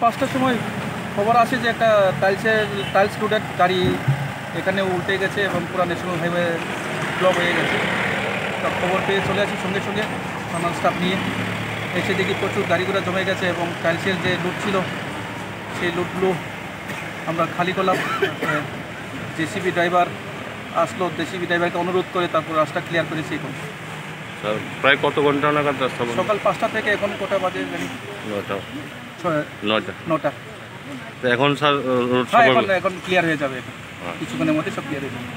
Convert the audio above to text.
5টার সময় খবর আসে যে একটা টাইলস লোডের গাড়ি এখানে উল্টে গেছে এবং পুরো ন্যাশনাল হাইওয়ে ব্লক হয়ে গেছে। তা খবর পেয়ে চলে আসি সঙ্গে সঙ্গে থানার স্টাফ নিয়ে। এসে দেখি প্রচুর গাড়ি ঘোড়া জমে গেছে এবং টাইলসের যে লুট ছিল সেই লুটগুলো আমরা খালি করলাম। জেসিবি ড্রাইভার আসলো, জেসিবি ড্রাইভারকে অনুরোধ করে তারপর রাস্তা ক্লিয়ার করেছি। এখন প্রায় কত ঘন্টা নাগাদ রাস্তা বন্ধ? সকাল 5টা থেকে এখন কটা বাজে জানি? 9টা। তো এখন স্যার রোড হ্যাঁ, এখন ক্লিয়ার হয়ে যাবে। কিছুক্ষণের মধ্যে সব ক্লিয়ার হয়ে যাবে।